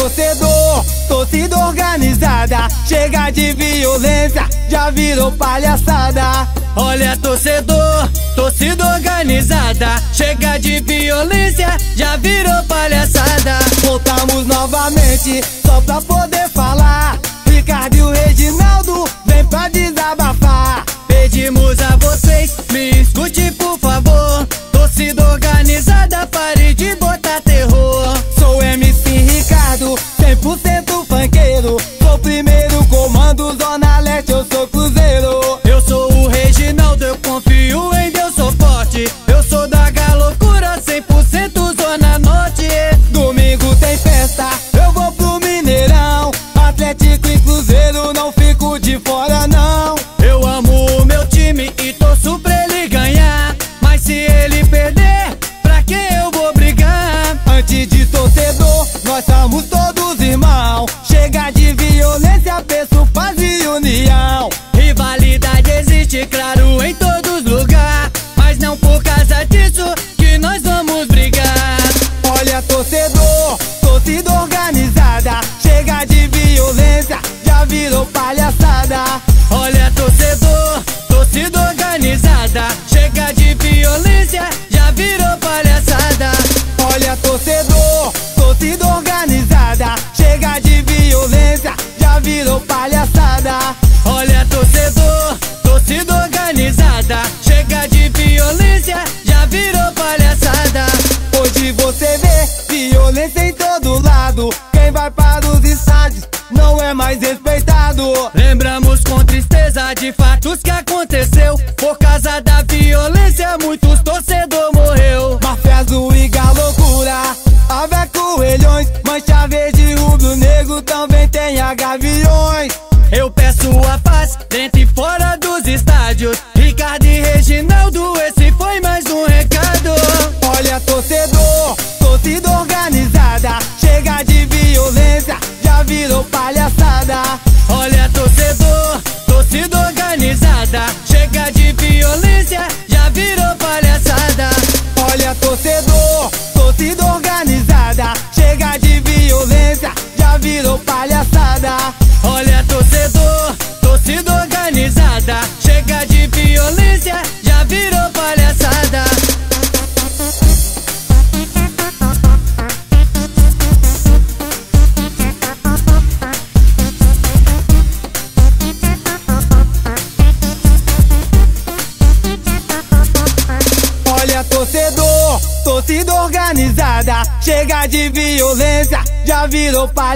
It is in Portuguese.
torcedor, torcida organizada, chega de violência, já virou palhaçada. Olha torcedor, torcida organizada, chega de violência, já virou palhaçada. Voltamos novamente, só pra poder falar. Ricardo e o Reginaldo, vem pra desabafar. Pedimos a vocês, me escute por favor. Torcida organizada, pare de botar terror. Sou MC Ricardo, 100% funkeiro. Sou primeiro comando, Zona Leste, eu sou Cruzeiro. Eu sou o Reginaldo, eu confio em Deus, sou forte. Eu sou da galocura, 100% Zona Norte. Domingo tem festa, eu vou pro Mineirão. Atlético e Cruzeiro, não fico de fora não. Eu amo o meu time e torço pra ele ganhar. Mas se ele perder, pra que eu vou brigar? Antes de torcedor, nós somos todos irmãos. Chega de violência, penso paz e união. Rivalidade existe, claro, em todos lugares, mas não por causa disso que nós vamos brigar. Olha torcedor, torcida organizada, chega de violência, já virou palhaçada. Olha torcedor, torcida organizada, chega de violência, já virou palhaçada. Olha torcedor, torcida organizada, chega de violência, já virou palhaçada. Olha torcedor, torcida organizada, chega de violência, já virou palhaçada. Hoje você vê violência em todo lado, quem vai para os estádios não é mais respeitado. Lembramos com tristeza de fatos que aconteceu. Por causa da violência, muitos torcedores morreu. Máfia azul e galocura, ave coelhões, mancha verde e rubro negro, também tem a gaviões. Eu peço a paz dentro e fora dos estádios. Ricardo e Reginaldo, esse foi mais um recado. Olha torcedor, torcida organizada, chega de violência, já virou palhaçada. Olha torcedor, torcida organizada, chega de violência, já virou palhaçada. Olha torcedor, torcida organizada, chega de violência, já virou palhaçada. Olha torcedor, torcida organizada, chega de violência, já virou palhaçada. Olha torcedor, torcida organizada, chega de violência, já virou palhaçada.